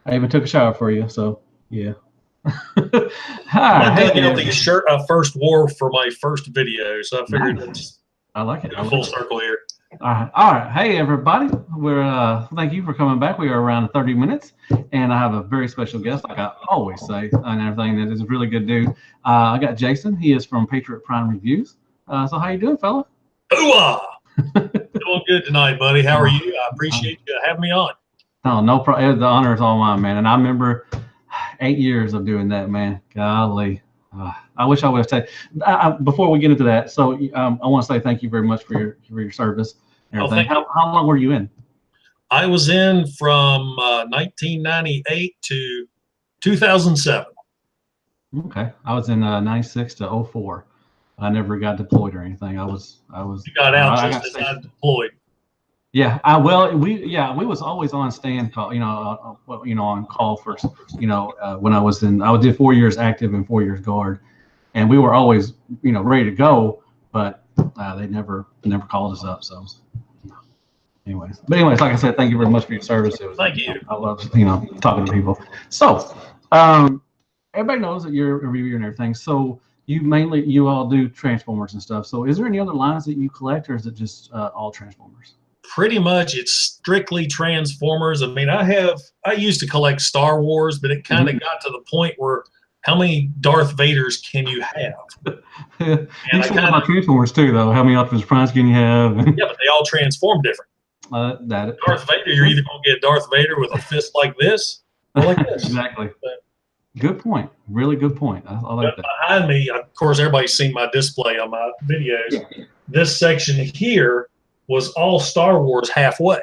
I even took a shower for you, so yeah. Hi, the shirt I first wore for my first video, so I figured I like it. Full circle here. All right. Hey, everybody. Thank you for coming back. We are around 30 minutes, and I have a very special guest, like I always say, and everything. That is a really good dude. I got Jason. He is from Patriot Reviews. So how you doing, fella? Ooh-ah! Doing good tonight, buddy. How are you? I appreciate you having me on. No problem. The honor is all mine, man. And I remember 8 years of doing that, man. Golly. I wish I would have taken. Before we get into that, so I want to say thank you very much for your service and everything. How long were you in? I was in from 1998 to 2007. Okay, I was in 96 to 04. I never got deployed or anything. I was. You got out just as I deployed. Yeah, we was always on stand call, on call first, when I did 4 years active and 4 years guard, and we were always, ready to go, but they never called us up. So, anyways, like I said, thank you very much for your service. Thank you. I love, talking to people. So, everybody knows that you're a reviewer and everything. So you all do Transformers and stuff. So, is there any other lines that you collect, or is it just all Transformers? Pretty much it's strictly Transformers. I mean, I used to collect Star Wars, but it kind of got to the point where how many Darth Vaders can you have? And you still have Transformers too, though. How many Optimus Primes can you have? Yeah, but they all transform different. Darth Vader, you're either going to get Darth Vader with a fist like this or like this. Exactly. Good point. Really good point. I like that. Behind me, of course, everybody's seen my display on my videos. Yeah. This section here was all Star Wars halfway.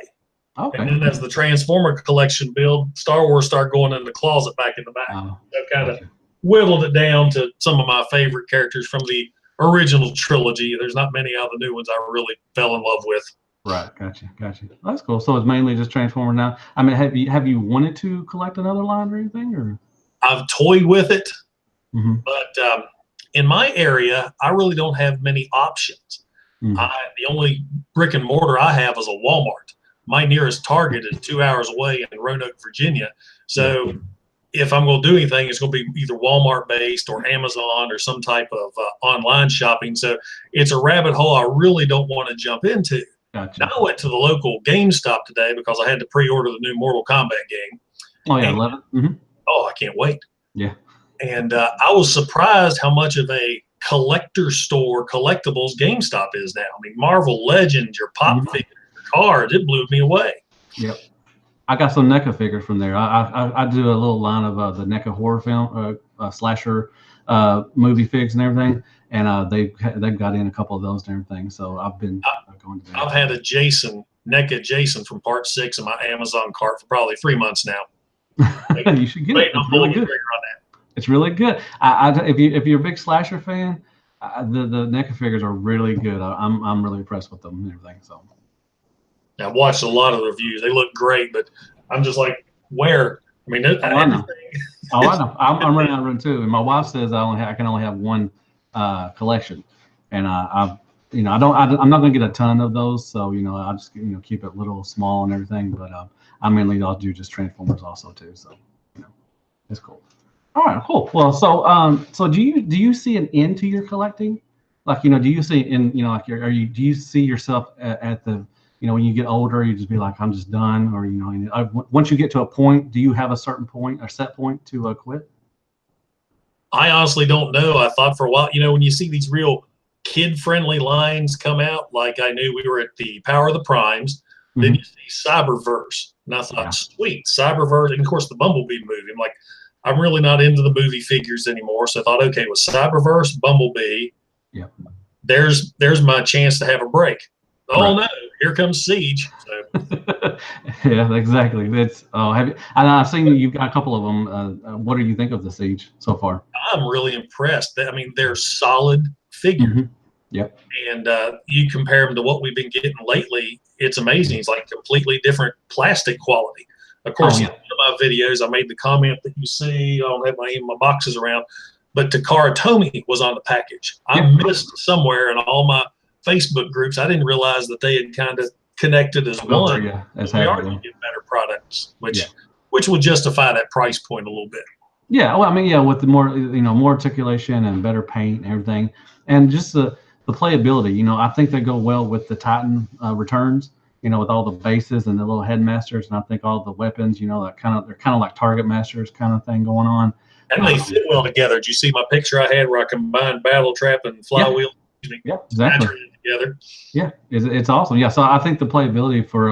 Okay. And then as the Transformer collection built, Star Wars started going in the closet back in the back. So kind of whittled it down to some of my favorite characters from the original trilogy. There's not many of the new ones I really fell in love with. Right, gotcha. That's cool. So it's mainly just Transformer now. I mean, have you wanted to collect another line or anything, or? I've toyed with it, but in my area, I really don't have many options. The only brick and mortar I have is a Walmart. My nearest Target is 2 hours away in Roanoke, Virginia. So if I'm going to do anything, it's going to be either Walmart based or Amazon or some type of online shopping. So it's a rabbit hole I really don't want to jump into. Gotcha. Now I went to the local GameStop today because I had to pre-order the new Mortal Kombat game. Oh yeah, 11. Oh, I can't wait. Yeah. And I was surprised how much of a collector store collectibles GameStop is now. I mean, Marvel Legends, your pop figures, your cards, it blew me away. Yep. I got some NECA figures from there. I do a little line of the NECA horror film slasher movie figs and everything, and they've got in a couple of those and everything. So I've been going to that. I've had a NECA Jason from Part 6 in my Amazon cart for probably 3 months now. You should get it. It's really good. It's really good. If you're a big slasher fan, the NECA figures are really good. I'm really impressed with them and everything. So I've watched a lot of the reviews. They look great, but I'm just like, where? I mean, I know. I'm running out of room too, and my wife says I can only have one collection, and I'm not going to get a ton of those. So I just keep it little, small, and everything. But I'll do just Transformers also too. So it's cool. All right, cool. Well, so do you see an end to your collecting? Like, do you see do you see yourself at the, when you get older, you just be like, I'm just done, or once you get to a point, do you have a certain point or set point to quit? I honestly don't know. I thought for a while, when you see these real kid-friendly lines come out, like I knew we were at the Power of the Primes, then you see Cyberverse, and I thought, sweet, Cyberverse, and of course the Bumblebee movie. I'm like, I'm really not into the movie figures anymore. So I thought, okay, with Cyberverse, Bumblebee, there's my chance to have a break. Oh no, here comes Siege. So. Yeah, exactly. And I've seen you've got a couple of them. What do you think of the Siege so far? I'm really impressed. I mean, they're solid figures. Yep. And you compare them to what we've been getting lately, it's amazing. It's like completely different plastic quality. Of course, in one of my videos, I made the comment that you see, I don't have my boxes around, but Takara Tomy was on the package. I missed somewhere in all my Facebook groups. I didn't realize that they had kind of connected as one. As we are going to get better products, which which would justify that price point a little bit. Yeah, well, I mean, yeah, with the more, more articulation and better paint and everything, and just the playability. I think they go well with the Titan returns. With all the bases and the little headmasters, and I think all the weapons. They're kind of like target masters kind of thing going on. And they fit well together. Did you see my picture I had where I combined battle trap and flywheel? Yeah, exactly. Together. Yeah, it's awesome. Yeah, so I think the playability for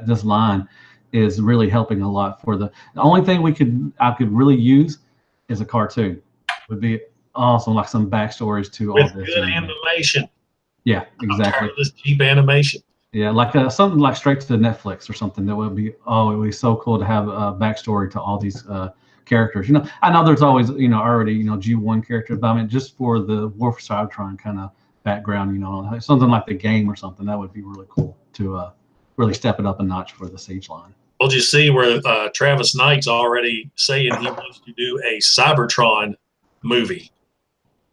this line is really helping a lot. For the only thing I could really use is a cartoon. Would be awesome, like some backstories to with all this. Good animation. Yeah, exactly. I'm tired of this cheap animation. Yeah, like something like straight to Netflix or something. That would be it would be so cool to have a backstory to all these characters. I know there's always already G1 characters, but I mean just for the War for Cybertron kind of background, something like the game or something, that would be really cool to really step it up a notch for the Siege line. Well, you see where Travis Knight's already saying he wants to do a Cybertron movie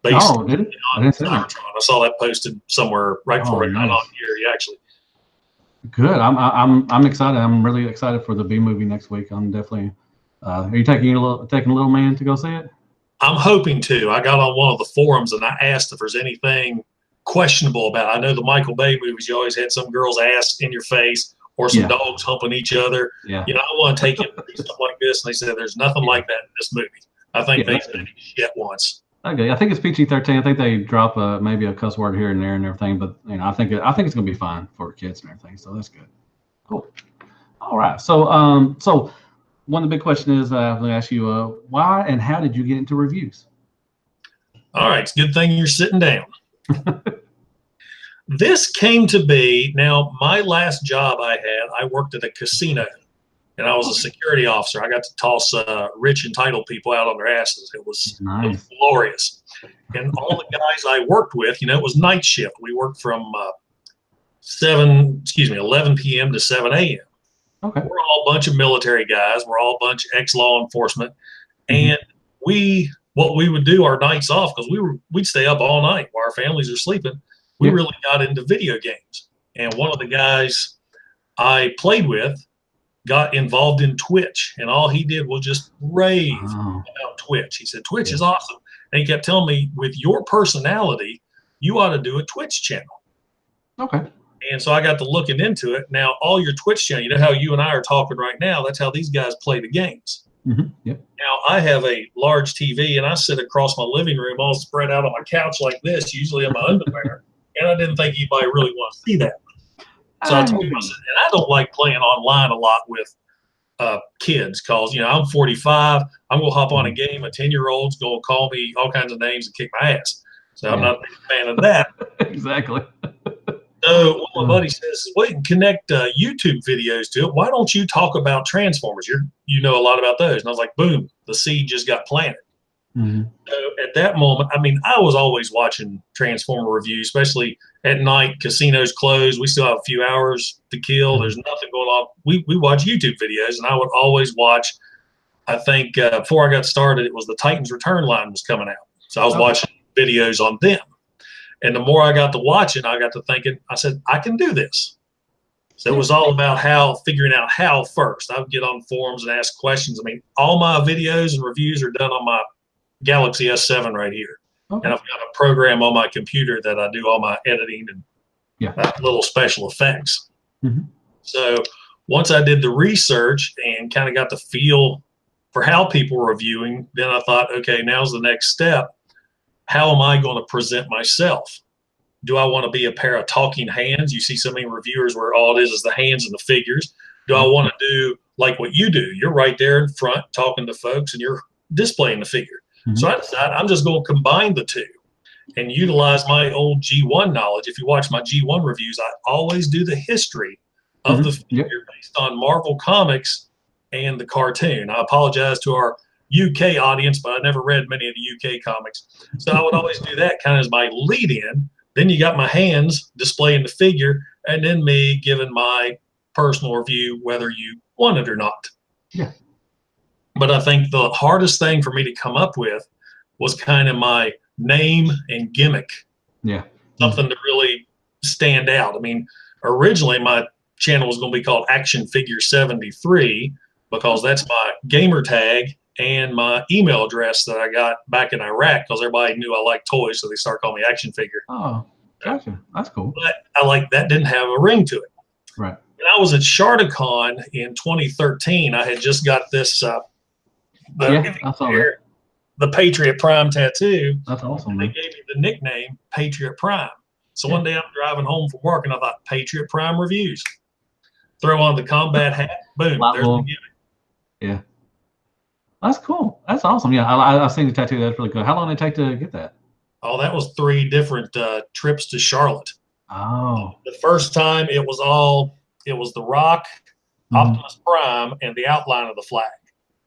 based on Cybertron. I saw that posted somewhere right before it got on here. Yeah, actually. Good. I'm excited. I'm really excited for the B movie next week. I'm definitely. Are you taking a little man to go see it? I'm hoping to. I got on one of the forums and I asked if there's anything questionable about it. I know the Michael Bay movies, you always had some girls' ass in your face or some dogs humping each other. Yeah. I want to take him through stuff like this. And they said there's nothing like that in this movie. I think they said shit once. Okay, I think it's PG-13. I think they drop maybe a cuss word here and there and everything, but I think it's gonna be fine for kids and everything. So that's good. Cool. All right. So so one of the big questions is I'm gonna ask you why and how did you get into reviews? All right, it's a good thing you're sitting down. This came to be, now my last job I worked at a casino and I was a security officer. I got to toss rich entitled people out on their asses. It was glorious. And all the guys I worked with, it was night shift. We worked from 11 p.m. to 7 a.m. Okay. We're all a bunch of military guys. We're all a bunch of ex-law enforcement. And what we would do our nights off, because we'd stay up all night while our families are sleeping. We really got into video games. And one of the guys I played with got involved in Twitch, and all he did was just rave about Twitch. He said, Twitch is awesome. And he kept telling me, with your personality, you ought to do a Twitch channel. Okay. And so I got to looking into it. Now, all your Twitch channel, how you and I are talking right now, that's how these guys play the games. Yep. Now, I have a large TV, and I sit across my living room all spread out on my couch like this, usually in my underwear, and I didn't think anybody really want to see that. So I told him, I said, and I don't like playing online a lot with kids because, I'm 45. I'm going to hop on a game. A 10-year-old's going to call me all kinds of names and kick my ass. So I'm not a big fan of that. Exactly. So one of my buddies says, well, you can connect YouTube videos to it. Why don't you talk about Transformers? You know a lot about those. And I was like, boom, the seed just got planted. So at that moment, I mean, I was always watching Transformer reviews, especially at night. Casinos closed. We still have a few hours to kill. There's nothing going on. We watch YouTube videos, and I would always watch. I think before I got started, it was the Titans Return line was coming out. So I was watching videos on them. And the more I got to watching, I got to thinking, I said, I can do this. So it was all about figuring out how first. I would get on forums and ask questions. I mean, all my videos and reviews are done on my Galaxy S7 right here. And I've got a program on my computer that I do all my editing and little special effects. So once I did the research and kind of got the feel for how people were reviewing, then I thought, okay, now's the next step. How am I going to present myself? Do I want to be a pair of talking hands? You see so many reviewers where all it is the hands and the figures. Do I want to do like what you do? You're right there in front talking to folks and you're displaying the figure. So I decided I'm just going to combine the two and utilize my old G1 knowledge. If you watch my G1 reviews, I always do the history of the figure based on Marvel Comics and the cartoon. I apologize to our UK audience, but I never read many of the UK comics. So I would always do that kind of as my lead in. Then you got my hands displaying the figure and then me giving my personal review, whether you want it or not. Yeah. But I think the hardest thing for me to come up with was kind of my name and gimmick. Yeah. Something to really stand out. I mean, originally my channel was going to be called Action Figure 73, because that's my gamer tag and my email address that I got back in Iraq, because everybody knew I liked toys, so they started calling me Action Figure. Oh, gotcha. That's cool. But that didn't have a ring to it. Right. When I was at Sharticon in 2013, I had just got this I saw that. The Patriot Prime tattoo. That's awesome. They gave me the nickname Patriot Prime. So one day I'm driving home from work and I thought, Patriot Prime Reviews. Throw on the combat hat, boom, there's the gimmick. Yeah. That's cool. That's awesome. Yeah, I've seen the tattoo. That's really cool. How long did it take to get that? Oh, that was 3 different trips to Charlotte. Oh. The first time it was The Rock, Optimus Prime, and the outline of the flag.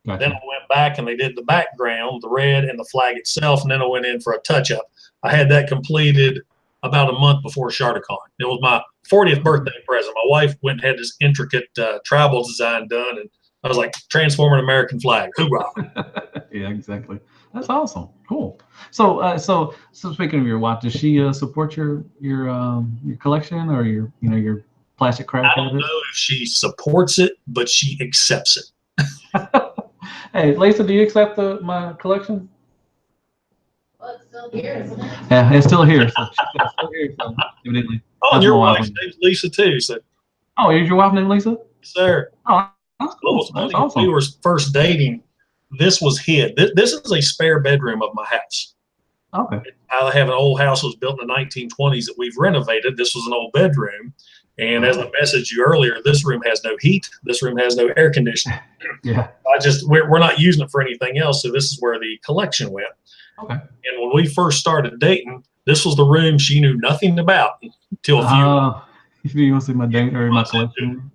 Gotcha. Then I went back and they did the background, the red, and the flag itself, and then I went in for a touch-up. I had that completed about a month before Sharticon. It was my 40th birthday present. My wife went and had this intricate tribal design done, and I was like, transforming American flag. Hoorah. Yeah, exactly. That's awesome. Cool. So speaking of your wife, does she support your collection or your plastic craft? I don't know if she supports it, but she accepts it. Hey, Lisa, do you accept my collection? Well, it's still here, isn't it? Yeah, it's still here. So it's still here, so evidently. Oh, and your wife's name's Lisa too. So. Oh, is your wife named Lisa? Sir. Oh, that's cool. That's awesome. We were first dating. This was hid. This is a spare bedroom of my house. Okay. I have an old house that was built in the 1920s that we've renovated. This was an old bedroom. And as I messaged you earlier, this room has no heat. This room has no air conditioning. Yeah. We're not using it for anything else. So this is where the collection went. Okay. And when we first started dating, this was the room she knew nothing about until a few. You want to see my collection?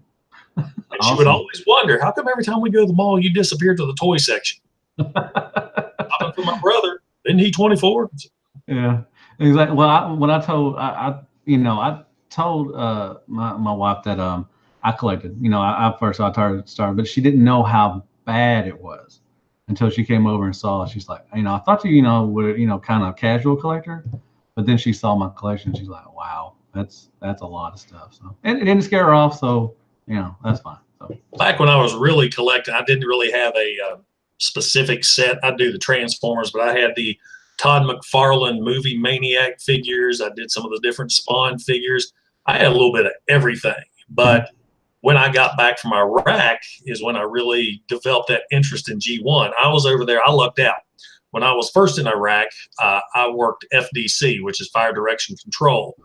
And she would always wonder, how come every time we go to the mall, you disappear to the toy section? I'm for my brother. Isn't he 24? Yeah, exactly. Well, when I told I told my wife that I collected. I first started, but she didn't know how bad it was until she came over and saw it. She's like, I thought you were kind of casual collector, but then she saw my collection. She's like, wow, that's a lot of stuff. So it didn't scare her off. So that's fine. So back when I was really collecting, I didn't really have a specific set. I do the Transformers, but I had the Todd McFarlane movie Maniac figures. I did some of the different Spawn figures. I had a little bit of everything. But when I got back from Iraq is when I really developed that interest in G1. I was over there. I lucked out. When I was first in Iraq, I worked FDC, which is Fire Direction Control.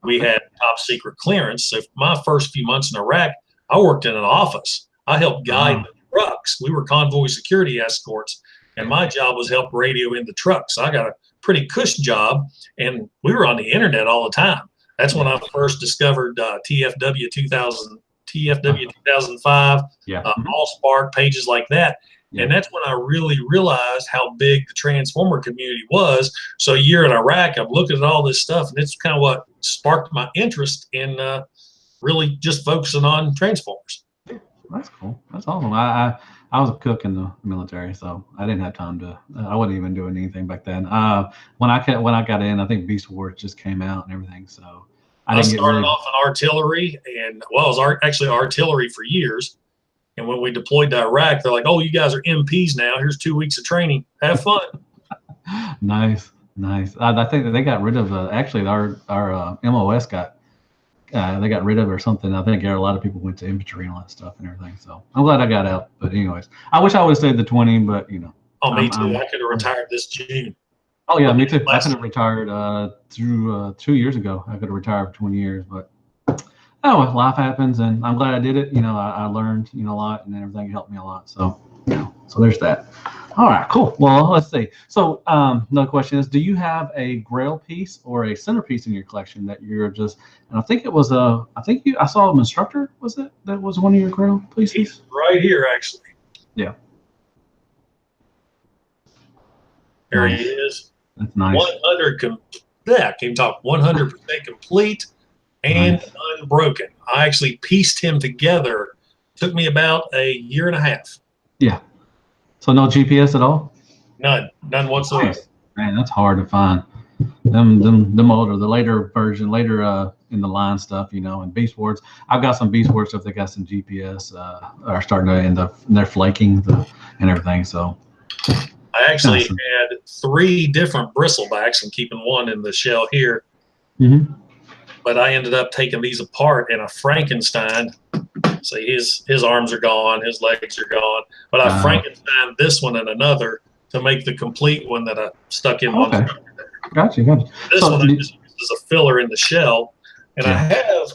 We had top secret clearance. So my first few months in Iraq, I worked in an office. I helped guide the trucks. We were convoy security escorts, and my job was help radio in the trucks. So I got a pretty cush job, and we were on the internet all the time. That's when I first discovered TFW 2000, TFW 2005, AllSpark, pages like that. Yeah. And that's when I really realized how big the Transformer community was. So a year in Iraq, I'm looking at all this stuff, and it's kind of what sparked my interest in really just focusing on Transformers. That's cool. That's awesome. I was a cook in the military, so I didn't have time to. I wasn't even doing anything back then. When I got in, I think Beast Wars just came out and everything. So I started off in artillery, and I was actually artillery for years. And when we deployed to Iraq, they're like, "Oh, you guys are MPs now. Here's 2 weeks of training. Have fun." Nice. I think that they got rid of actually our MOS got. They got rid of it or something. I think a lot of people went to infantry and all that stuff and everything. So I'm glad I got out. But anyways, I wish I would have stayed the 20, but Oh, me too. I could have retired this June. Oh yeah, me too. I could have retired through 2 years ago. I could have retired for 20 years, but life happens, and I'm glad I did it. I learned a lot, and everything helped me a lot. So so there's that. All right, cool. Well, let's see. So another question is, do you have a grail piece or a centerpiece in your collection that you're just, and I think it was I saw an instructor, was it? That was one of your grail pieces? He's right here, actually. Yeah. There he is. That's nice. 100% complete and unbroken. I actually pieced him together. Took me about a year and a half. Yeah. So no GPS at all? None whatsoever. Nice. Man, that's hard to find. Them older, the later version, in the line stuff, you know, and Beast Wars. I've got some Beast Wars stuff that got some GPS are starting to end up, and they're flaking and everything. So I actually had 3 different bristlebacks and keeping one in the shell here. Mm-hmm. But I ended up taking these apart in a Frankenstein. See, his arms are gone, his legs are gone. But I Frankenstein this one and another to make the complete one that I stuck in one structure there. Gotcha. This one I just used as a filler in the shell. And I have,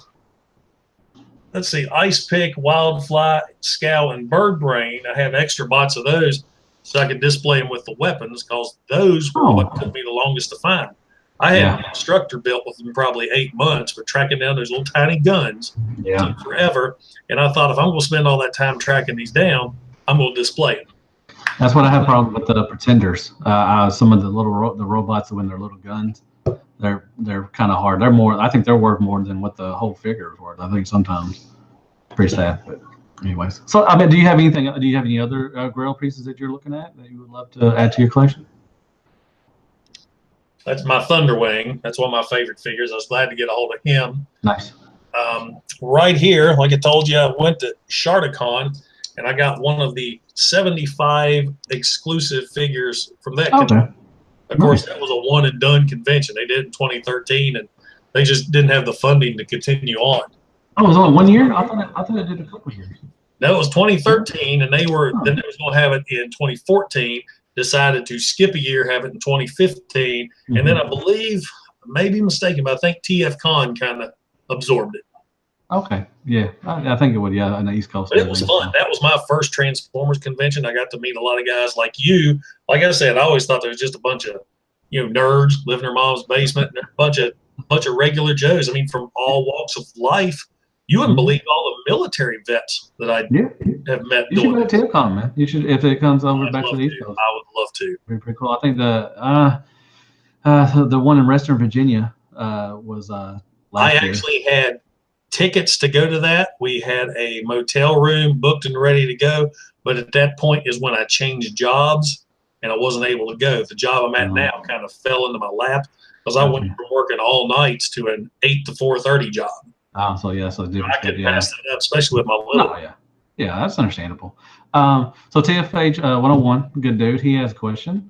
let's see, Ice Pick, Wildfly, Scow, and Bird Brain. I have extra bots of those so I could display them with the weapons, because those were what took me the longest to find. I had an instructor built within probably 8 months for tracking down those little tiny guns. Took forever. And I thought, if I'm going to spend all that time tracking these down, I'm going to display them. That's what I have problem with the Pretenders. Some of the the robots when they're little guns, they're kind of hard. They're more. I think they're worth more than what the whole figure is worth. I think sometimes. Pretty sad, but anyways. So I mean, do you have anything? Do you have any other Grail pieces that you're looking at that you would love to add to your collection? That's my Thunderwing. That's one of my favorite figures. I was glad to get a hold of him. Nice. Right here, like I told you, I went to Sharticon, and I got one of the 75 exclusive figures from that convention. Of course, that was a one-and-done convention. They did it in 2013, and they just didn't have the funding to continue on. Oh, it was only 1 year? I thought it did a couple of years. No, it was 2013, and they were then they was going to have it in 2014. Decided to skip a year, have it in 2015, and then I believe, maybe mistaken, but I think TFCon kind of absorbed it. Okay, yeah, I think it would, on the East Coast. But it was fun. That was my first Transformers convention. I got to meet a lot of guys like you. Like I said, I always thought there was just a bunch of, nerds living in their mom's basement, and a bunch of regular Joes. I mean, from all walks of life. You wouldn't believe all the military vets that I have met. You should go to TFCon, man. You should, if it comes over back to the East Coast. I would love to. Pretty cool. I think the one in Western Virginia was last year. I actually had tickets to go to that. We had a motel room booked and ready to go, but at that point is when I changed jobs and I wasn't able to go. The job I'm at now kind of fell into my lap because I went from working all nights to an 8 to 4:30 job. Oh, so different. I could pass that up, especially with my little. Oh, yeah, that's understandable. So TFH 101, good dude. He has a question.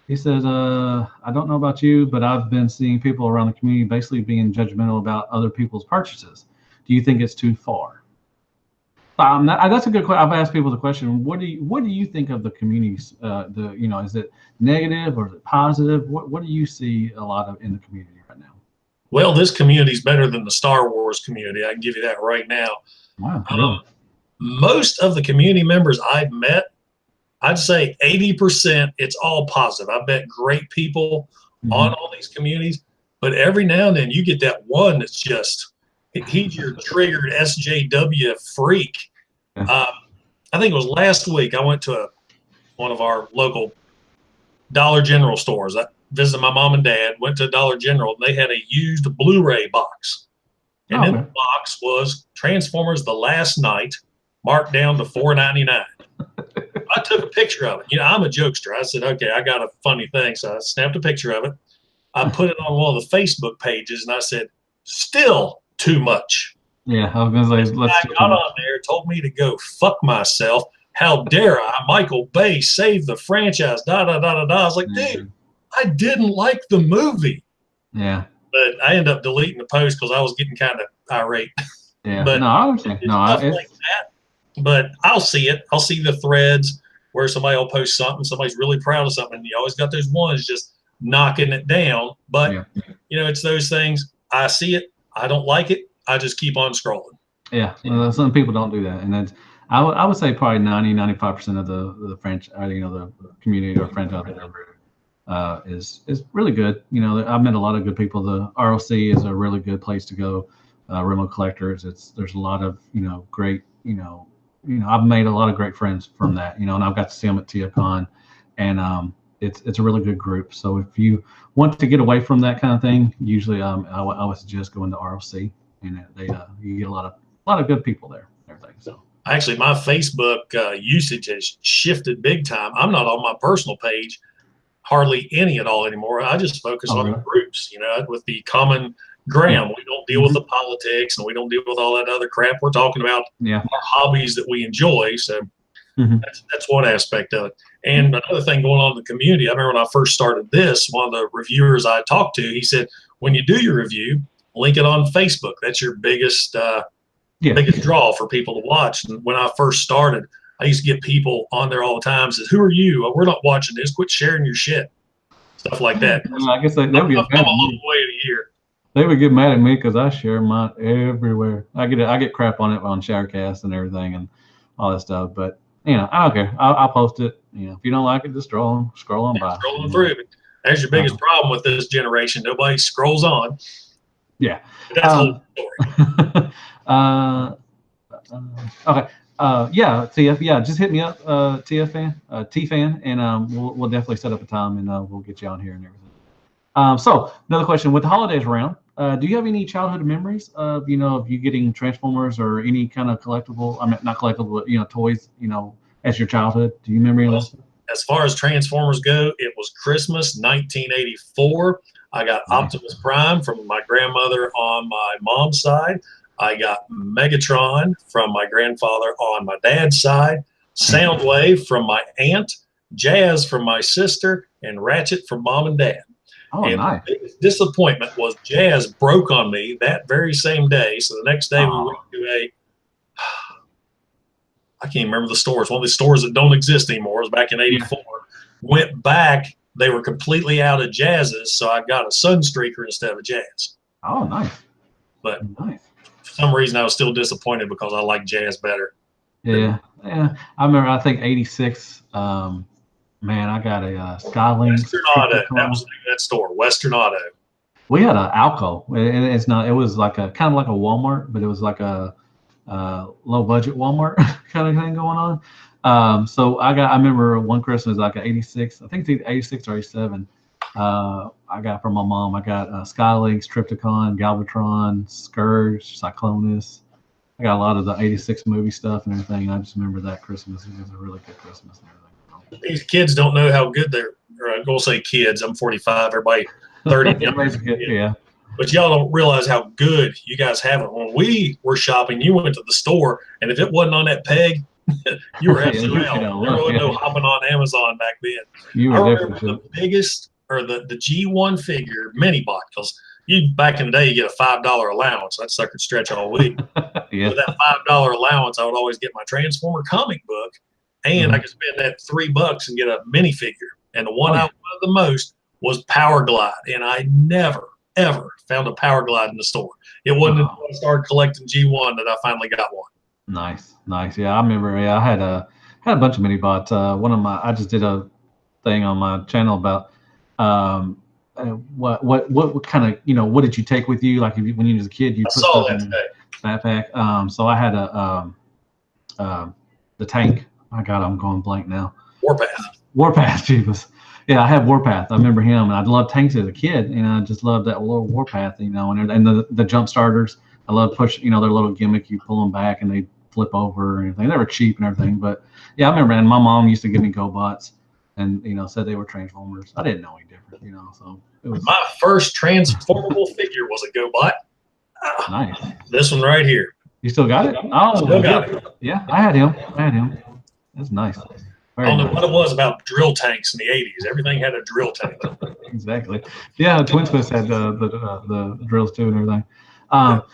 He says, I don't know about you, but I've been seeing people around the community basically being judgmental about other people's purchases. Do you think it's too far? That's a good question. I've asked people the question. What do you think of the communities? Is it negative or is it positive? What do you see a lot of in the community right now? Well, this community is better than the Star Wars community. I can give you that right now. Wow. Really? Most of the community members I've met, I'd say 80%, it's all positive. I've met great people on all these communities, but every now and then you get that one that's just, he's your triggered SJW freak. I think it was last week I went to one of our local Dollar General stores. I visited my mom and dad, went to Dollar General, and they had a used Blu-ray box. And in the box was Transformers The Last Night, marked down to $4.99. I took a picture of it. I'm a jokester. I said, okay, I got a funny thing. So I snapped a picture of it. I put it on one of the Facebook pages, and I said, still too much. Yeah, I was going to say, I got on there, told me to go fuck myself. How dare I? Michael Bay saved the franchise, I was like, dude, I didn't like the movie. Yeah. But I ended up deleting the post because I was getting kind of irate. Yeah. But no, I understand. Like that. But I'll see it. I'll see the threads where somebody will post something. Somebody's really proud of something. You always got those ones just knocking it down. But, it's those things. I see it. I don't like it. I just keep on scrolling. Yeah. Well, some people don't do that. And that's, I would say probably 95% of the franchise, the community or franchise is really good. I've met a lot of good people. The ROC is a really good place to go. Remote collectors. There's a lot of great. I've made a lot of great friends from that. And I've got to see them at TFCon, and it's a really good group. So if you want to get away from that kind of thing, usually I would suggest going to ROC, and you get a lot of good people there. And everything. So. Actually, my Facebook usage has shifted big time. I'm not on my personal page hardly any at all anymore. I just focus on the groups, with the common Graham. We don't deal with the politics, and we don't deal with all that other crap. We're talking about our hobbies that we enjoy. So that's one aspect of it. And another thing going on in the community, I remember when I first started this, one of the reviewers I talked to, he said, when you do your review, link it on Facebook. That's your biggest biggest draw for people to watch. And when I first started, I used to get people on there all the time, says, who are you? We're not watching this. Quit sharing your shit. Stuff like that. I guess they would get mad. I'm a long way in a year. They would get mad at me because I share mine everywhere. I get crap on it on Showercast and everything and all that stuff. But I don't care. I'll post it. If you don't like it, just scroll on by. Scrolling through it. That's your biggest problem with this generation. Nobody scrolls on. Yeah. But that's the whole story. Okay. TF. Yeah, just hit me up, T-Fan, and we'll definitely set up a time and we'll get you on here and everything. So another question: with the holidays around, do you have any childhood memories of you getting Transformers or any kind of collectible? I mean, not collectible, but toys. As your childhood, do you remember any of that? As far as Transformers go, it was Christmas 1984. I got Optimus Prime from my grandmother on my mom's side. I got Megatron from my grandfather on my dad's side, Soundwave from my aunt, Jazz from my sister, and Ratchet from mom and dad. Oh, and nice. The biggest disappointment was Jazz broke on me that very same day. So the next day we went to I can't remember the stores. One of the stores that don't exist anymore. It was back in '84. Went back. They were completely out of Jazzes, so I got a Sunstreaker instead of a Jazz. Oh, nice. But for some reason, I was still disappointed because I like Jazz better. Yeah. I remember, I think, 86. Man, I got a Skylink. Western Auto. That was the name of that store, Western Auto. We had an Alco. It was like kind of like a Walmart, but it was like a low budget Walmart kind of thing going on. So I remember one Christmas, like an 86, I think it's 86 or 87. I got from my mom. I got Skylinks, Tripticon, Galvatron, Scourge, Cyclonus. I got a lot of the 86 movie stuff and everything. I just remember that Christmas. It was a really good Christmas and everything. These kids don't know how good they're, or I'm going to say kids, I'm 45, everybody 30. Yeah. But y'all don't realize how good you guys have it. When we were shopping, you went to the store, and if it wasn't on that peg, you were absolutely out. There was no hopping on Amazon back then. I remember the biggest, or the G1 figure mini bot, because back in the day, you get a $5 allowance. That sucker could stretch all week. Yeah. With that $5 allowance, I would always get my Transformer comic book, and I could spend that $3 and get a minifigure. And the one I wanted the most was Power Glide, and I never, ever found a Power Glide in the store. It wasn't until I started collecting G1 that I finally got one. Nice. Yeah, I remember. Yeah, I had a bunch of mini bots. I just did a thing on my channel about what kind of what did you take with you? Like when you was a kid, you put stuff in a backpack. So I had the tank. My God, I'm going blank now. Warpath, Jesus. Yeah, I had Warpath. I remember him, and I loved tanks as a kid, and I just loved that little Warpath, and the jump starters. I love push, their little gimmick. You pull them back, and they flip over and everything. They were cheap and everything, but yeah, I remember. And my mom used to give me GoBots, and said they were Transformers. I didn't know any different, So it was my first transformable figure was a GoBot. Nice. This one right here. You still got it? Oh, still got it. Yeah, I had him. That's nice. I don't know what it was about drill tanks in the 80s. Everything had a drill tank. Exactly. Yeah, Twin Twist had the drills too and everything.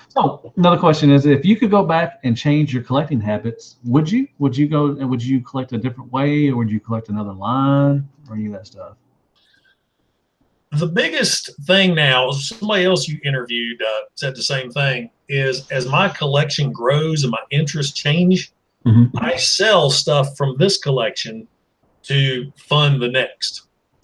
So another question is, if you could go back and change your collecting habits, would you? Would you go and would you collect a different way, or would you collect another line, or any of that stuff? The biggest thing now, somebody else you interviewed said the same thing, is as my collection grows and my interests change, I sell stuff from this collection to fund the next.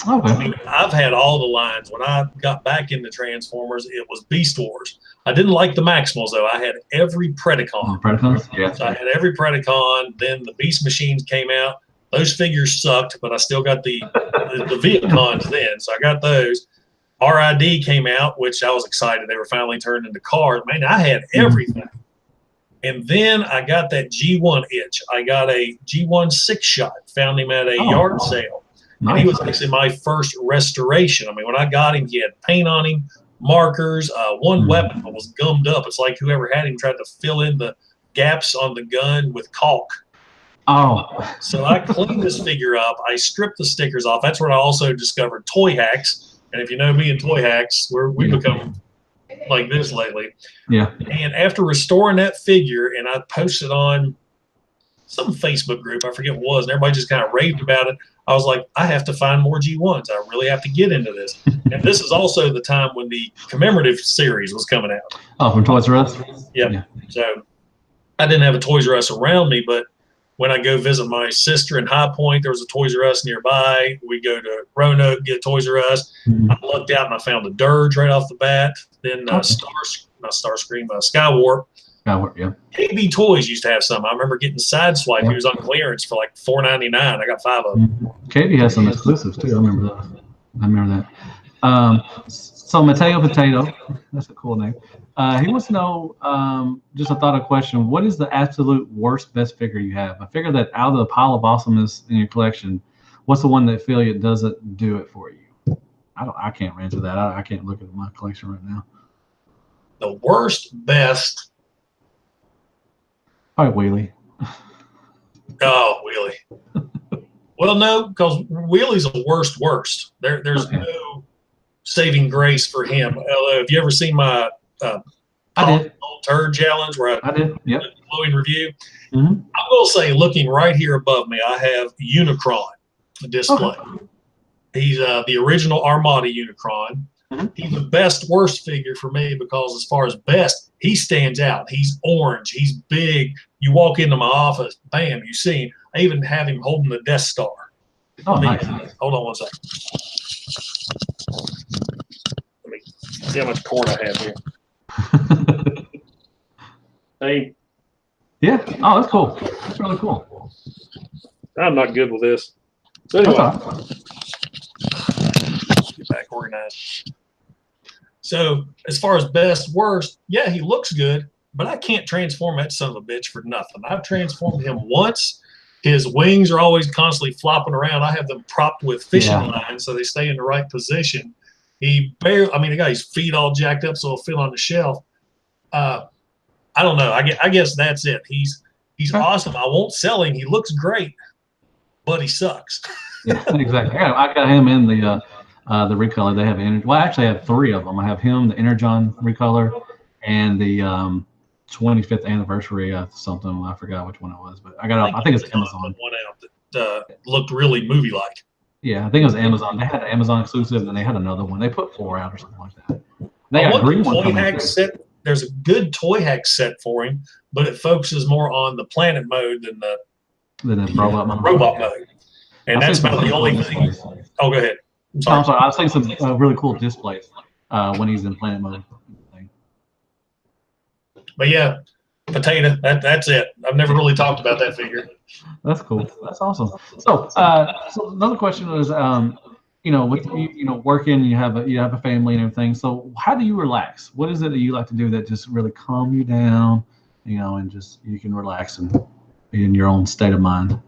Okay. I mean, I've had all the lines. When I got back into Transformers, it was Beast Wars. I didn't like the Maximals, though. I had every Predacon. Predacons? Yeah. So I had every Predacon. Then the Beast Machines came out. Those figures sucked, but I still got the Viacons then. So I got those. RID came out, which I was excited. They were finally turned into cars. Man, I had everything. And then I got that G1 itch. I got a G1 6-shot. Found him at a yard sale. Nice. And he was actually my first restoration. I mean, when I got him, he had paint on him, markers. One weapon was gummed up. It's like whoever had him tried to fill in the gaps on the gun with caulk. Oh. So I cleaned this figure up. I stripped the stickers off. That's where I also discovered toy hacks. And if you know me and toy hacks, we become like this lately. Yeah. And after restoring that figure, and I posted on some Facebook group, I forget what it was, and everybody just kind of raved about it. I was like, I have to find more G1s. I really have to get into this. And this is also the time when the commemorative series was coming out. Oh, from Toys R Us? Yep. Yeah. So I didn't have a Toys R Us around me, but when I go visit my sister in High Point, there was a Toys R Us nearby. We go to Roanoke, get Toys R Us. I looked out and I found a Dirge right off the bat. Then Skywarp. Skywarp, yeah. KB Toys used to have some. I remember getting Sideswipe. He was on clearance for like $4.99. I got 5 of them. KB has some exclusives too. I remember that. So Mateo Potato, that's a cool name. He wants to know, just a thought of question, what is the absolute worst best figure you have? I figure that out of the pile of awesomeness in your collection, what's the one that feel it doesn't do it for you? I can't answer that. I can't look at my collection right now. The worst best. Probably Wheelie. Oh, Wheelie. Well, no, because Wheelie's a worst. There's no saving grace for him. Have you ever seen my I did. Old Turd Challenge where I did. Yep. Glowing review? I will say, looking right here above me, I have Unicron display. Okay. He's the original Armada Unicron. He's the best worst figure for me because as far as best, he stands out. He's orange. He's big. You walk into my office, bam, you see him. I even have him holding the Death Star. Oh, nice. Hold on one second. Let me see how much corn I have here. Hey. Yeah. Oh, that's cool. That's really cool. I'm not good with this. So anyway, get back organized. So as far as best worst, yeah, he looks good, but I can't transform that son of a bitch for nothing. I've transformed him once. His wings are always constantly flopping around. I have them propped with fishing lines so they stay in the right position. He barely, I mean, the got his feet all jacked up so it'll fit on the shelf. I don't know. I guess that's it. He's awesome. I won't sell him. He looks great, but he sucks. Yeah, exactly. I got him in the recolor. They have well, I actually have 3 of them. I have him, the Energon recolor, and the 25th anniversary something. I forgot which one it was, but I got. I think it's Amazon. One out that looked really movie-like. Yeah, I think it was Amazon. They had an Amazon exclusive, and they had another one. They put 4 out or something like that. They got a green one coming through. There's a good toy hack set for him, but it focuses more on the planet mode than the robot mode. And that's about the only thing. Oh, go ahead. I'm sorry. I was saying some really cool displays when he's in planet mode. But yeah, Potato. That's it. I've never really talked about that figure. That's cool. That's awesome. So, so another question is, with working, you have a family and everything. So, how do you relax? What is it that you like to do that just really calm you down, and just you can relax and be in your own state of mind?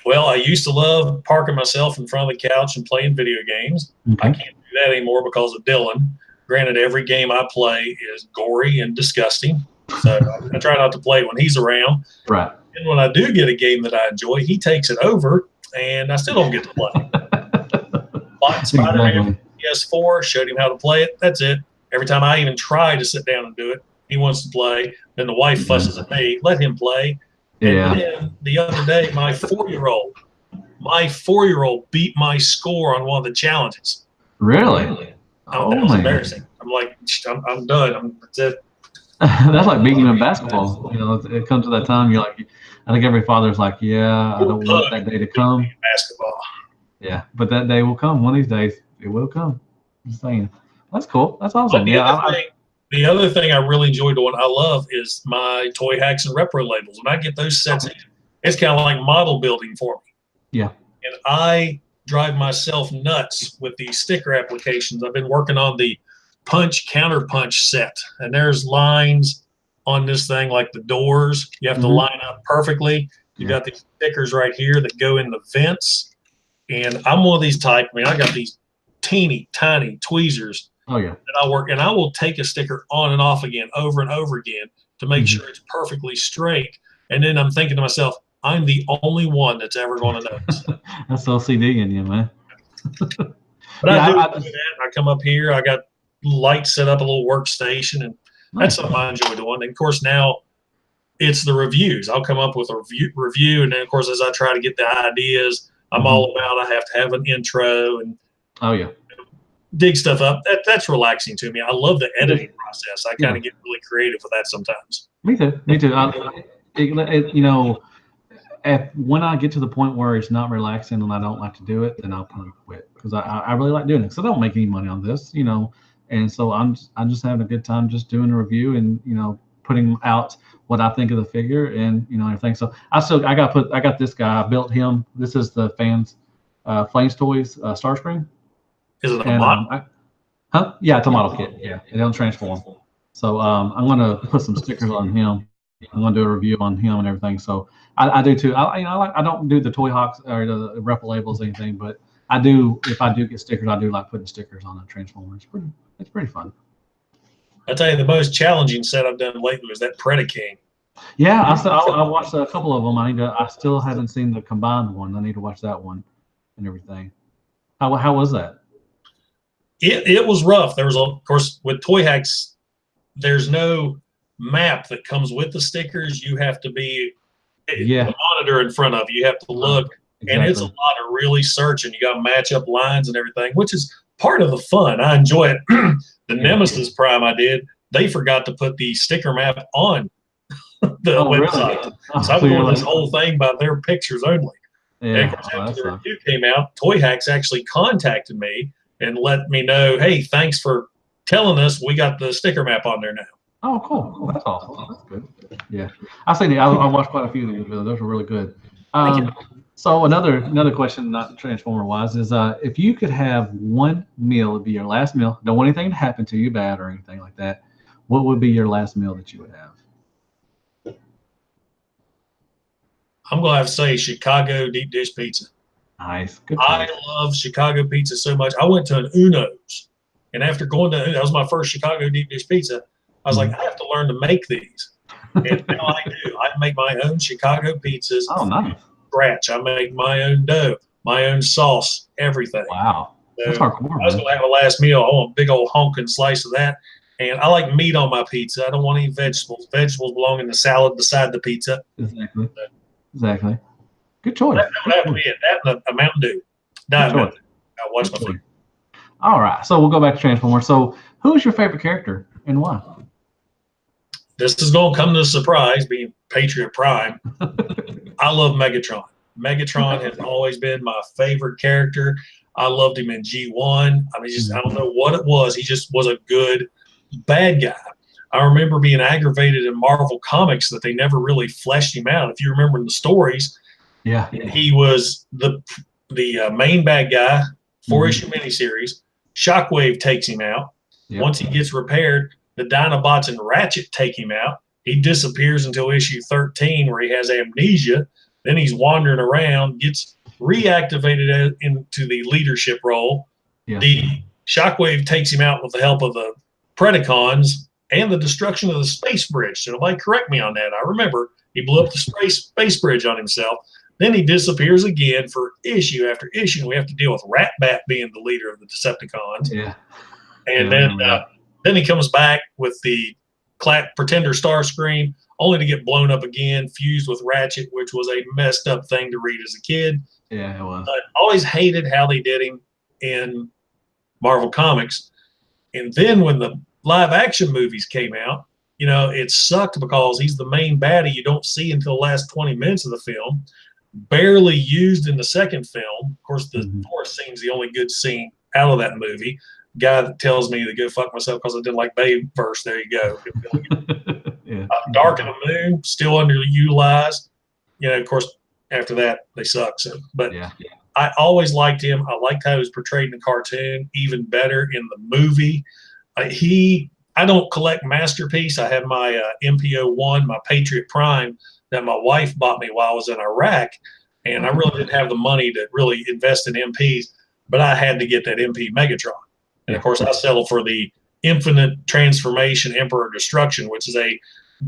Well, I used to love parking myself in front of the couch and playing video games. Okay. I can't do that anymore because of Dylan. Granted, every game I play is gory and disgusting, so I try not to play when he's around. Right. And when I do get a game that I enjoy, he takes it over, and I still don't get to play. Bought Spider-Man PS4, showed him how to play it. That's it. Every time I even try to sit down and do it, he wants to play. Then the wife fusses at me. Let him play. Yeah. And then the other day, my 4-year-old beat my score on one of the challenges. Really? Oh, that was embarrassing. I'm like, I'm done. That's it. That's like beating him in basketball. It comes to that time. You're like, I think every father's like, yeah, I don't want that day to come. Basketball. Yeah, but that day will come. One of these days, it will come. I'm just saying. That's cool. That's awesome. The other thing I really enjoy doing, I love, is my toy hacks and repro labels. When I get those sets in, it's kind of like model building for me. Yeah. And I drive myself nuts with these sticker applications. I've been working on the punch counterpunch set, and there's lines on this thing like the doors. You have to line up perfectly. You got these stickers right here that go in the vents. And I'm one of these type. I got these teeny tiny tweezers Oh yeah. And I work, and I will take a sticker on and off again, over and over again, to make Mhm. sure it's perfectly straight. And then I'm thinking to myself, I'm the only one that's ever going to notice. That's OCD in you, man. But Yeah, I do I that. I come up here, I got lights set up, a little workstation, and nice. that's something I enjoy doing. And of course, now it's the reviews. I'll come up with a review, and then of course, as I try to get the ideas, I'm all about I have to have an intro and Oh yeah. dig stuff up. That's relaxing to me. I love the editing process. I kind Yeah. of get really creative with that sometimes. Me too. Me too. You know, when I get to the point where it's not relaxing and I don't like to do it, then I'll probably quit because I really like doing it. Because I don't make any money on this, you know, and so I'm just having a good time just doing a review and putting out what I think of the figure and everything. So I got this guy. I built him. This is the Flames Toys Starscream. Is it a And model? yeah, it's a model kit. Yeah, it don't transform. So I'm gonna put some stickers on him. I'm gonna do a review on him and everything. So I do too. I don't do the Toy Hawks or the Rep labels or anything, but I do. If I do get stickers, I do like putting stickers on a Transformer. It's pretty fun. I tell you, the most challenging set I've done lately was that Predaking. Yeah, I watched a couple of them. I still haven't seen the combined one. I need to watch that one and everything. How was that? It was rough. There was, of course, with Toy Hacks, there's no map that comes with the stickers. You have to be the monitor in front of you. You have to look, and it's a lot of really searching. You got to match up lines and everything, which is part of the fun. I enjoy it. The Nemesis Prime I did, they forgot to put the sticker map on the website. Really? So I'm doing this whole thing by their pictures only. Yeah, and of course, after the review came out, Toy Hacks actually contacted me and let me know, hey, thanks for telling us we got the sticker map on there now. Oh, cool. Well, that's awesome. That's good. Yeah. I've seen it. I watched quite a few of these videos. Those were really good. So another question, not Transformer wise, is if you could have one meal, it'd be your last meal, don't want anything to happen to you bad or anything like that, what would be your last meal that you would have? I'm going to have to say Chicago deep dish pizza. Nice. Good I love Chicago pizza so much. I went to an Uno's, and after going to that was my first Chicago deep dish pizza. I was like, I have to learn to make these. And now I do. I make my own Chicago pizzas. Oh, nice. Scratch. I make my own dough, my own sauce, everything. Wow. So that's hardcore, I was going to have a last meal. I want a big old honking slice of that. And I like meat on my pizza. I don't want any vegetables. Vegetables belong in the salad beside the pizza. Exactly. Exactly. Good choice. That would have to be it. That and a Mountain Dew. Diet Mountain Dew. I'll watch my food. All right. So we'll go back to Transformers. So who is your favorite character and why? This is going to come to a surprise, being Patriot Prime. I love Megatron. Megatron has always been my favorite character. I loved him in G1. I mean, I don't know what it was. He just was a good bad guy. I remember being aggravated in Marvel Comics that they never really fleshed him out. If you remember in the stories, he was the main bad guy, 4-issue miniseries. Shockwave takes him out. Once he gets repaired, the Dinobots and Ratchet take him out. He disappears until issue 13 where he has amnesia. Then he's wandering around, gets reactivated into the leadership role. The Shockwave takes him out with the help of the Predacons and the destruction of the space bridge. So nobody correct me on that. I remember he blew up the space bridge on himself. Then he disappears again for issue after issue. And we have to deal with Ratbat being the leader of the Decepticons. And then he comes back with the Pretender Starscream, only to get blown up again, fused with Ratchet, which was a messed up thing to read as a kid. Yeah, it was. I always hated how they did him in Marvel Comics. And then when the live action movies came out, it sucked because he's the main baddie you don't see until the last 20 minutes of the film. Barely used in the second film. Of course, the forest scene's the only good scene out of that movie. Guy that tells me to go fuck myself because I didn't like Babe first. There you go. Dark of the Moon, still underutilized. Of course, after that, they suck. So, but I always liked him. I liked how he was portrayed in the cartoon, even better in the movie. I don't collect Masterpiece. I have my MPO-1, my Patriot Prime that my wife bought me while I was in Iraq, and I really didn't have the money to really invest in MPs, but I had to get that MP Megatron. And of course, I settled for the Infinite Transformation Emperor Destruction, which is a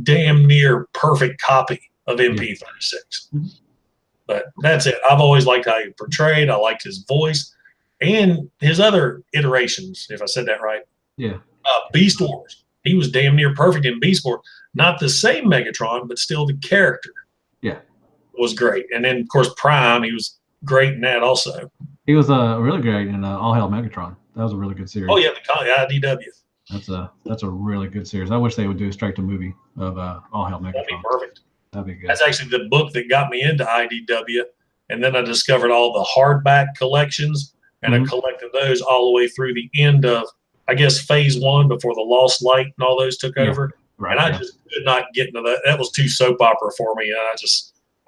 damn near perfect copy of MP36. But that's it. I've always liked how he portrayed. I liked his voice and his other iterations, if I said that right. Yeah. Beast Wars. He was damn near perfect in Beast Wars. Not the same Megatron, but still the character. Yeah. Was great. And then, of course, Prime, he was great in that also. He was really great in All Hail Megatron. That was a really good series. Oh, yeah, the IDW. That's a really good series. I wish they would do a straight to movie of All Hail Megatron. That'd be perfect. That'd be good. That's actually the book that got me into IDW. And then I discovered all the hardback collections, and I collected those all the way through the end of, I guess, phase 1 before the Lost Light and all those took over. Right, and I just could not get into that. That was too soap opera for me. And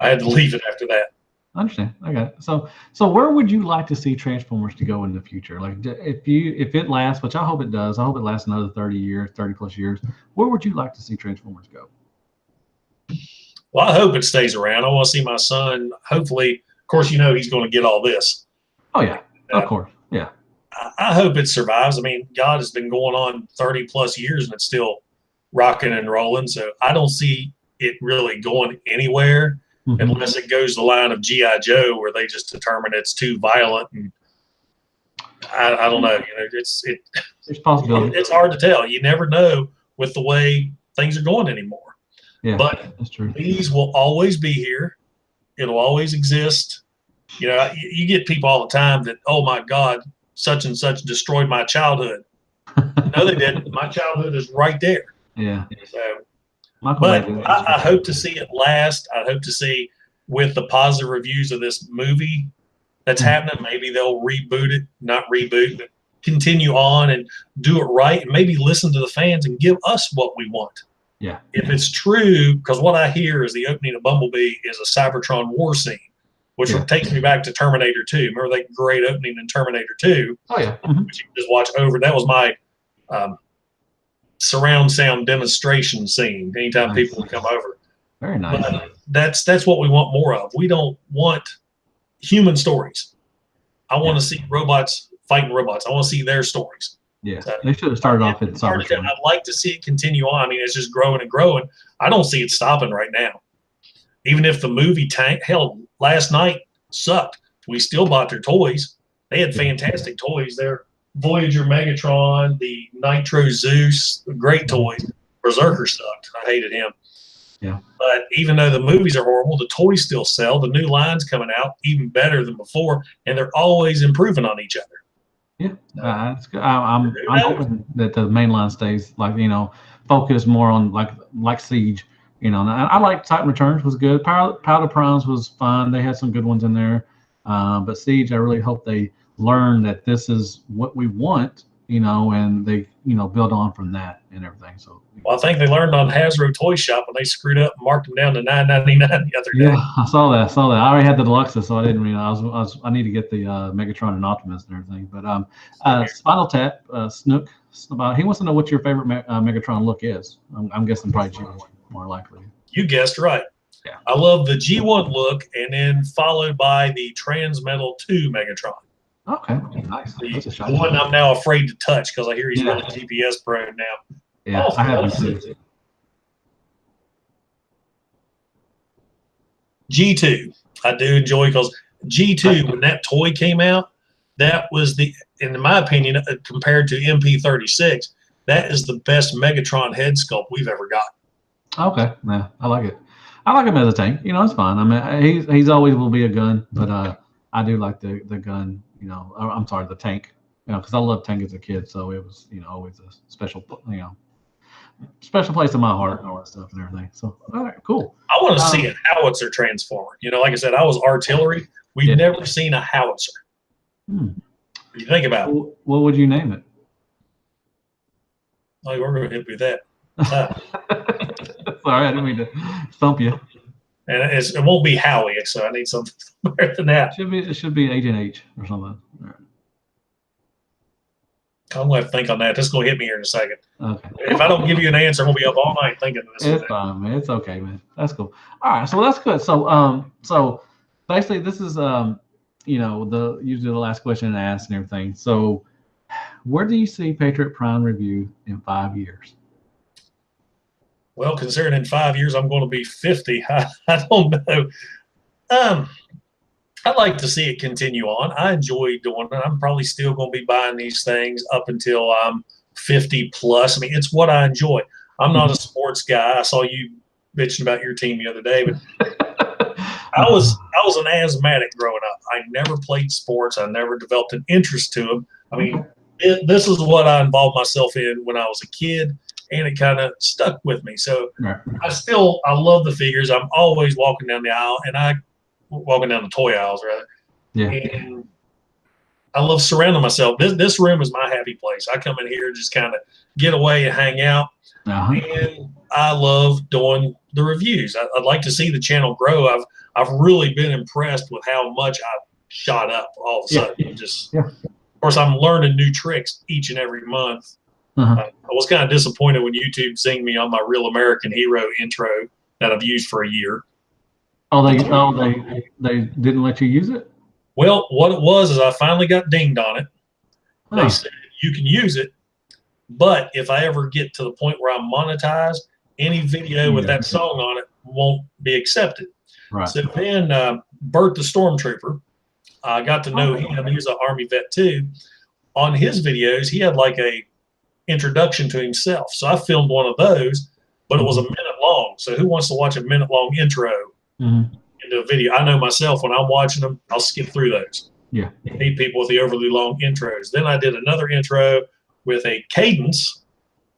I had to leave it after that. I understand. I got it. So where would you like to see Transformers to go in the future? Like if it lasts, which I hope it does, I hope it lasts another 30 years, 30 plus years. Where would you like to see Transformers go? Well, I hope it stays around. I want to see my son, hopefully, of course, he's going to get all this. Oh, yeah, of course. Yeah. I hope it survives. I mean, God has been going on 30 plus years and it's still rocking and rolling. So I don't see it really going anywhere unless it goes the line of G.I. Joe where they just determine it's too violent. And I don't know. There's possibility. It's hard to tell. You never know with the way things are going anymore. Yeah, but that's true. These will always be here. It'll always exist. You get people all the time that, oh my God, such and such destroyed my childhood. No, they didn't. My childhood is right there. Yeah. So, but I hope to see it last. I hope to see with the positive reviews of this movie that's happening, maybe they'll reboot it, not reboot, but continue on and do it right and maybe listen to the fans and give us what we want. Yeah. If it's true, because what I hear is the opening of Bumblebee is a Cybertron war scene, which takes me back to Terminator 2. Remember that great opening in Terminator 2? Oh, yeah. Which you can just watch over. That was my surround sound demonstration scene anytime people would come over. Very nice. But that's what we want more of. We don't want human stories. I want to see robots fighting robots. I want to see their stories. Yeah, so, they should have started off at Cybertron. I'd like to see it continue on. I mean, it's just growing and growing. I don't see it stopping right now. Even if the movie last night sucked, we still bought their toys. They had fantastic toys there. Voyager Megatron, the Nitro Zeus, great toys. Berserker sucked. I hated him. Yeah. But even though the movies are horrible, the toys still sell. The new line's coming out even better than before, and they're always improving on each other. Yeah, it's good. I'm hoping that the main line stays focused more on like Siege. And I like Titan Returns was good. Powder Primes was fun. They had some good ones in there. But Siege, I really hope they learn that this is what we want. And they build on from that and everything. So I think they learned on Hasbro Toy Shop when they screwed up and marked them down to $9.99 the other day. Yeah, I saw that. I already had the Deluxes, so I didn't realize I need to get the Megatron and Optimus and everything. But Spinal Tap, Snook, he wants to know what your favorite Megatron look is. I'm guessing probably G1 more likely. You guessed right. Yeah. I love the G1 look, and then followed by the Transmetal 2 Megatron. Okay, nice. The one I'm now afraid to touch because I hear he's really GPS prone now. Yeah, I haven't seen it. G2, I do enjoy because G2, when that toy came out, that was in my opinion, compared to MP36, that is the best Megatron head sculpt we've ever got. Okay, yeah, I like it. I like him as a tank. It's fine. I mean, he's always will be a gun, but I do like the gun. I'm sorry, the tank. Because I loved tank as a kid, so it was always a special place in my heart and all that stuff and everything. So all right, cool. I want to see a howitzer transformer. Like I said, I was artillery. We've never seen a howitzer. What do you think about it? What would you name it? Oh, we're going to hit me with that. Sorry, I didn't mean to stump you. And it won't be Howie, so I need something better than that. It should be Agent H or something. All right. I'm going to think on that. This is going to hit me here in a second. Okay. If I don't give you an answer, I'm going to be up all night thinking of this. It's fine, man. It's okay, man. That's cool. All right, so that's good. So basically, this is usually the last question I ask and everything. So, where do you see Patriot Prime Review in 5 years? Well, considering in 5 years I'm going to be 50, I don't know. I'd like to see it continue on. I enjoy doing it. I'm probably still going to be buying these things up until I'm 50 plus. I mean, it's what I enjoy. I'm not a sports guy. I saw you bitching about your team the other day, but I was an asthmatic growing up. I never played sports. I never developed an interest to them. I mean, this is what I involved myself in when I was a kid, and it kind of stuck with me. So I love the figures. I'm always walking down the aisle, and walking down the toy aisles, rather. Yeah. And I love surrounding myself. This room is my happy place. I come in here, just kind of get away and hang out. And I love doing the reviews. I'd like to see the channel grow. I've really been impressed with how much I've shot up all of a sudden. Of course, I'm learning new tricks each and every month. I was kind of disappointed when YouTube zinged me on my Real American Hero intro that I've used for a year. They didn't let you use it? Well, what it was is I finally got dinged on it. They said you can use it, but if I ever get to the point where I'm monetized, any video with that song on it won't be accepted. Right. So then Bert the Stormtrooper, I got to know him. He was an Army vet too. On his videos, he had like a introduction to himself. So I filmed one of those, but it was a minute long. So who wants to watch a minute long intro into a video? I know myself, when I'm watching them, I'll skip through those. Yeah. I hate people with the overly long intros. Then I did another intro with a cadence.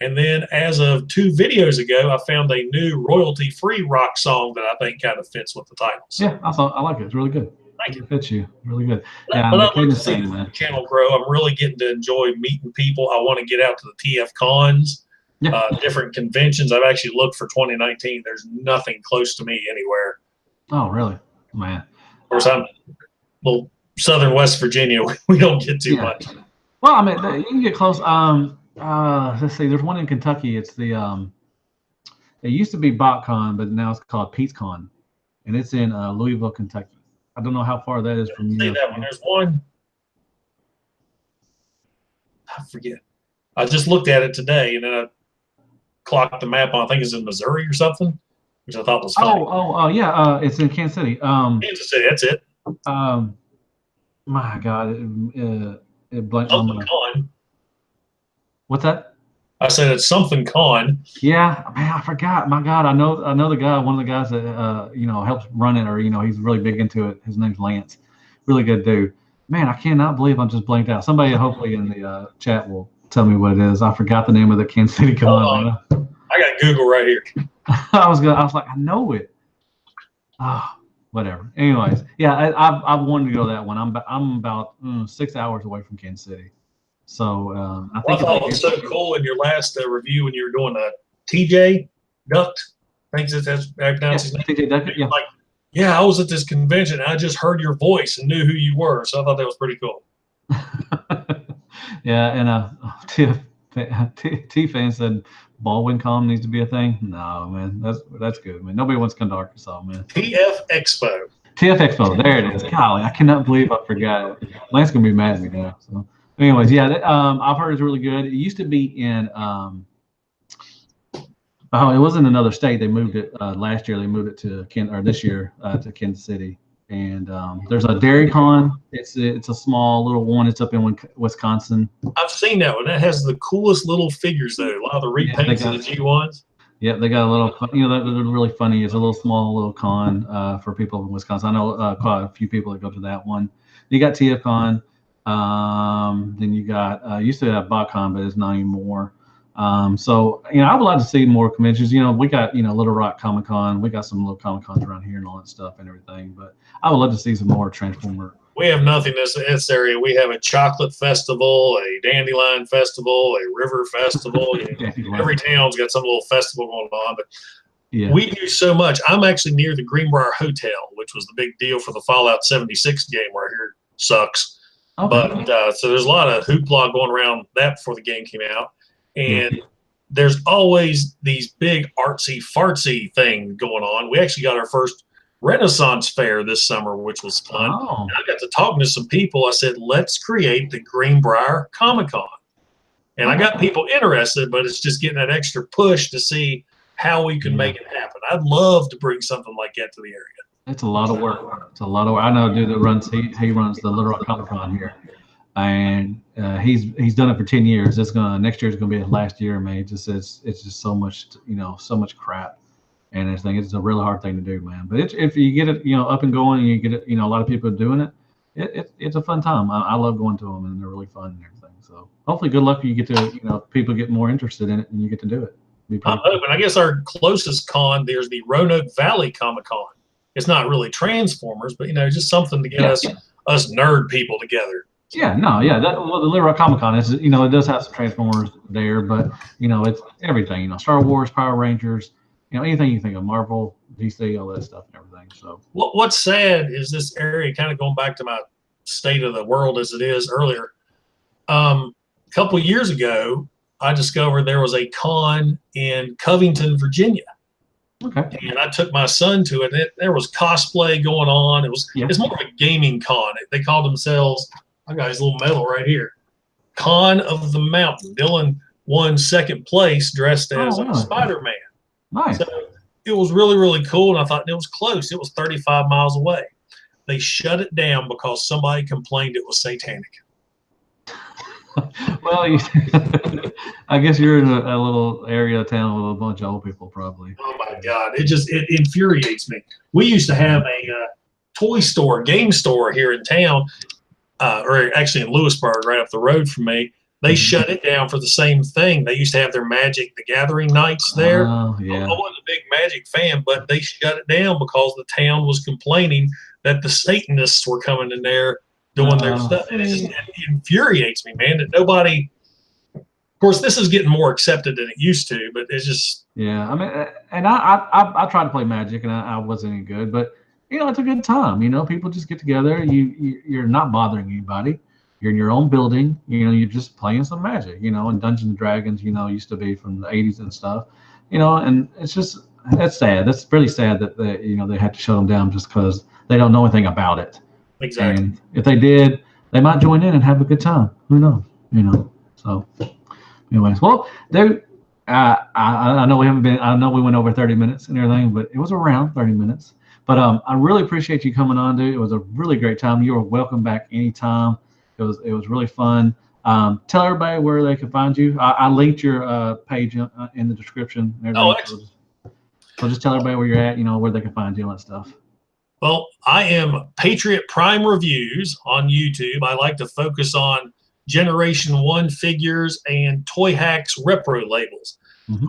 And then as of 2 videos ago, I found a new royalty-free rock song that I think kind of fits with the titles. Yeah, I like it. It's really good. Thank you. It fits you really good. But I'd like to see the channel grow. I'm really getting to enjoy meeting people. I want to get out to the TF cons, different conventions. I've actually looked for 2019. There's nothing close to me anywhere. Oh, really? Man. Of course, I'm a little southern West Virginia. We don't get too much. Well, I mean, you can get close. Let's see. There's one in Kentucky. It's the it used to be BotCon, but now it's called Pete'sCon, and it's in Louisville, Kentucky. I don't know how far that is from you. That one. There's one. I forget. I just looked at it today, and then I clocked the map on. I think it's in Missouri or something, which I thought was funny. Yeah. It's in Kansas City. Kansas City. That's it. My God, it blanked on my. Con. What's that? I said it's something con. Yeah, man, I forgot. My God, I know the guy. One of the guys that helps run it, or he's really big into it. His name's Lance. Really good dude. Man, I cannot believe I'm just blanked out. Somebody hopefully in the chat will tell me what it is. I forgot the name of the Kansas City con. I got Google right here. I was like, I know it. Whatever. Anyways, yeah, I wanted to go to that one. I'm about 6 hours away from Kansas City. So I think I thought it was so cool in your last review when you were doing a TJ Duct. I think that's pronounced his name. TJ Duct, yeah. Like, I was at this convention. I just heard your voice and knew who you were. So I thought that was pretty cool. Yeah, and T-Fan said Baldwin Con needs to be a thing. No, man, that's good, man. Nobody wants to come to Arkansas, man. TF Expo. TF Expo, there it is. Golly, I cannot believe I forgot it. Lance gonna be mad at me now. So. Anyways, I've heard it's really good. It used to be in it was in another state. They moved it last year. They moved it to this year to Kansas City. And there's a Dairy Con. It's a small little one. It's up in Wisconsin. I've seen that one. That has the coolest little figures though. A lot of the repaints of the G1s. Yeah, they got a little. They're really funny. It's a little small little con for people in Wisconsin. I know quite a few people that go to that one. You got TF Con. Then you got used to have BotCon, but it's not anymore. So I would like to see more conventions. We got Little Rock Comic Con. We got some little Comic Cons around here and all that stuff and everything. But I would love to see some more Transformer. We have nothing in this area. We have a chocolate festival, a dandelion festival, a river festival. Every town's got some little festival going on, but we do so much. I'm actually near the Greenbrier Hotel, which was the big deal for the Fallout 76 game, where I hear sucks. Okay. But so there's a lot of hoopla going around that before the game came out. And there's always these big artsy fartsy thing going on. We actually got our first Renaissance fair this summer, which was fun. I got to talking to some people. I said, let's create the Greenbrier Comic Con. And I got people interested, but it's just getting that extra push to see how we can make it happen. I'd love to bring something like that to the area. It's a lot of work. It's a lot of work. I know a dude that runs. He runs the Little Rock Comic Con here, and he's done it for 10 years. It's gonna next year's gonna be his last year, man. It's just so much, so much crap and everything. It's a really hard thing to do, man. But if you get it, up and going, and you get it, a lot of people are doing it. It's a fun time. I love going to them, and they're really fun and everything. So hopefully, good luck. You get to, people get more interested in it, and you get to do it. I'm hoping. I guess our closest con, there's the Roanoke Valley Comic Con. It's not really Transformers, but just something to get us nerd people together. Yeah, no, yeah. The Little Rock Comic Con is, it does have some Transformers there, but it's everything. Star Wars, Power Rangers, anything you think of, Marvel, DC, all that stuff and everything. So what's sad is this area, kind of going back to my state of the world as it is earlier. A couple of years ago, I discovered there was a con in Covington, Virginia. Okay. And I took my son to it. There was cosplay going on. It's more of a gaming con. They called themselves, I got his little medal right here, Con of the Mountain. Dylan won second place dressed as Spider-Man. Nice. So it was really, really cool. And I thought it was close. It was 35 miles away. They shut it down because somebody complained it was satanic. Well, I guess you're in a little area of town with a bunch of old people, probably. Oh my God! It infuriates me. We used to have a toy store, game store here in town, or actually in Lewisburg, right up the road from me. They shut it down for the same thing. They used to have their Magic the Gathering nights there. Oh, yeah. I wasn't a big Magic fan, but they shut it down because the town was complaining that the Satanists were coming in there doing their stuff. And it infuriates me, man, that nobody, of course, this is getting more accepted than it used to, but it's just. Yeah, I mean, and I tried to play Magic, and I wasn't any good, but, it's a good time. People just get together. You're not bothering anybody. You're in your own building. You're just playing some Magic, and Dungeons and Dragons, used to be from the 80s and stuff, and it's just, that's sad. That's really sad that they had to shut them down just because they don't know anything about it. Exactly. And if they did, they might join in and have a good time. Who knows? So, anyways, well, dude, I know we haven't been. I know we went over 30 minutes and everything, but it was around 30 minutes. But I really appreciate you coming on, dude. It was a really great time. You are welcome back anytime. It was really fun. Tell everybody where they can find you. I linked your page in the description. Oh, excellent. So just tell everybody where you're at. Where they can find you and that stuff. Well, I am Patriot Prime Reviews on YouTube. I like to focus on Generation 1 figures and Toy Hacks repro labels. Mm-hmm.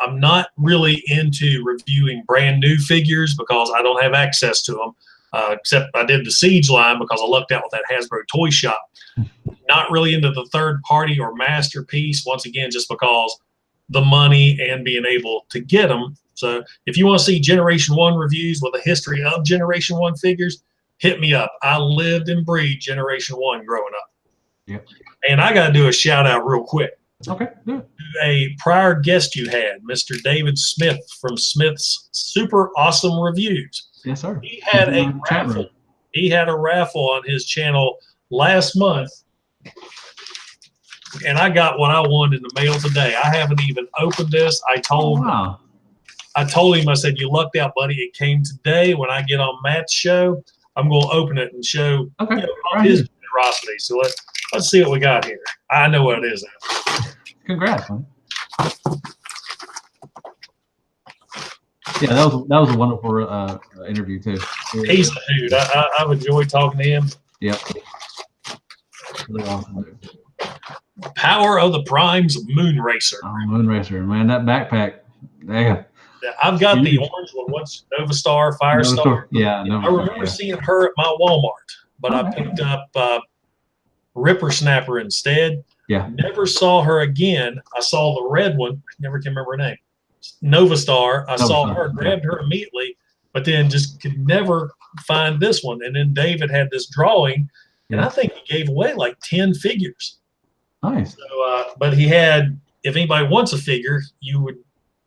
I'm not really into reviewing brand new figures because I don't have access to them, except I did the Siege line because I lucked out with that Hasbro toy shop. Not really into the third party or masterpiece, once again, just because the money and being able to get them. So if you want to see Generation 1 reviews with a history of Generation 1 figures, hit me up. I lived and breathed Generation 1 growing up. Yep. And I got to do a shout out real quick. Okay. Yeah. To a prior guest you had, Mr. David Smith from Smith's Super Awesome Reviews. Yes, sir. He had a raffle. He had a raffle on his channel last month. And I got what I wanted in the mail today. I haven't even opened this. I told him, I said, you lucked out, buddy. It came today. When I get on Matt's show, I'm going to open it and show his generosity. So let's see what we got here. I know what it is now. Congrats, man. Yeah, that was a wonderful interview too. He's a dude. I've enjoyed talking to him. Yep. Really awesome, dude. Power of the Primes Moon Racer. Oh, Moon Racer, man, that backpack. Yeah. I've got the orange one. What's Nova Star, Firestar? Yeah, I remember seeing her at my Walmart, but I picked up Ripper Snapper instead. Yeah. Never saw her again. I saw the red one. Never can remember her name. Nova Star. I saw her, grabbed her immediately, but then just could never find this one. And then David had this drawing, and I think he gave away like 10 figures. Nice. So, but he had, if anybody wants a figure, you would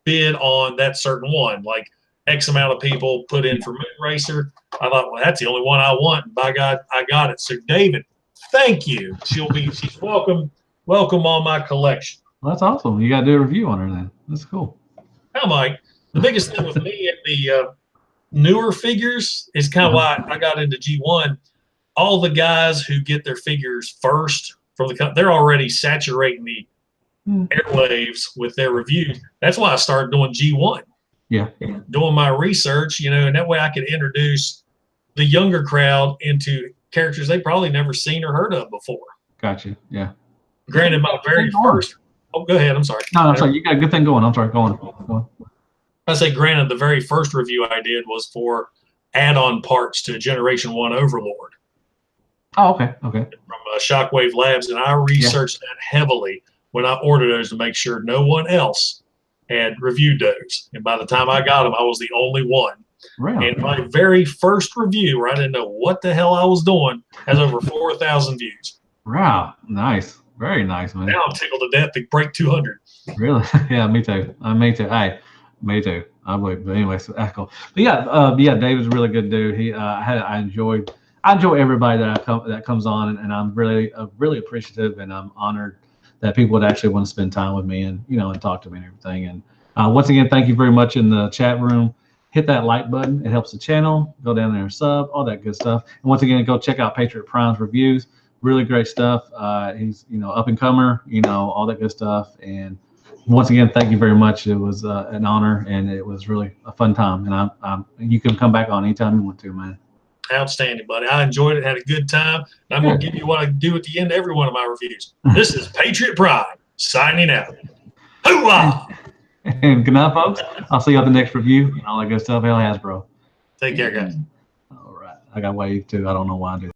bid on that certain one, like X amount of people put in for Moon Racer. I thought, well, that's the only one I want. And by God, I got it. So David, thank you. She's welcome. welcome on my collection. Well, that's awesome. You got to do a review on her then. That's cool. Now, Mike, the biggest thing with me and the newer figures is kind of why I got into G1. All the guys who get their figures first from they're already saturating the airwaves with their reviews. That's why I started doing G1. Yeah. Doing my research, and that way I could introduce the younger crowd into characters they probably never seen or heard of before. Gotcha. Yeah. Granted, my very first. Oh, go ahead. I'm sorry. No, I'm sorry. You got a good thing going. I'm sorry. Go on. I say, granted, the very first review I did was for add-on parts to Generation 1 Overlord. Oh, okay. Okay. From Shockwave Labs, and I researched that heavily when I ordered those to make sure no one else had reviewed those. And by the time I got them, I was the only one. Really? And my very first review, where I didn't know what the hell I was doing, has over 4,000 views. Wow. Nice. Very nice, man. Now I'm tickled to death to break 200. Really? Yeah, me too. Me too. Hey, me too. I would. But anyway, so that's cool. But yeah, David's a really good dude. I enjoy everybody that comes on, and I'm really appreciative, and I'm honored that people would actually want to spend time with me and and talk to me and everything. And once again, thank you very much in the chat room. Hit that like button. It helps the channel. Go down there and sub, all that good stuff. And once again, go check out Patriot Prime's reviews. Really great stuff. He's up and comer, all that good stuff. And once again, thank you very much. It was an honor, and it was really a fun time. And you can come back on anytime you want to, man. Outstanding, buddy. I enjoyed it. Had a good time. And I'm going to give you what I do at the end of every one of my reviews. This is Patriot Prime signing out. Hoorah! And good night, folks. I'll see you on the next review and all that good stuff. Hasbro. Take care, guys. All right. I got wave too. I don't know why I do.